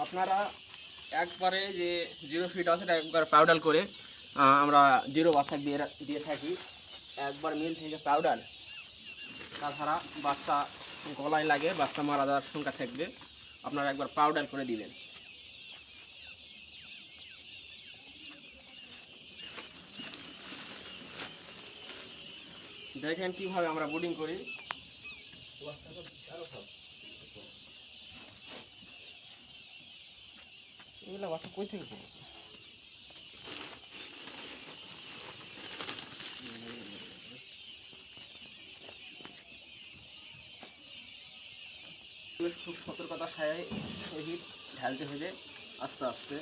আপনারা একবারে যে 0 ফিট আছে একবার পাউডার করে আমরা 0 বাচ্চা দিয়ে থাকি। একবার মিল থেকে পাউডার, তাছাড়া বাচ্চা গলায় লাগে, বাচ্চা মারা যাওয়ার সংখ্যা থাকবে, আপনারা একবার পাউডার করে দিবেন। দেখেন কিভাবে আমরা বোর্ডিং করি। এগুলা বাচ্চা কই থেকে পড়ে? খুব সতর্কতার সহিত ঢালতে হবে আস্তে আস্তে।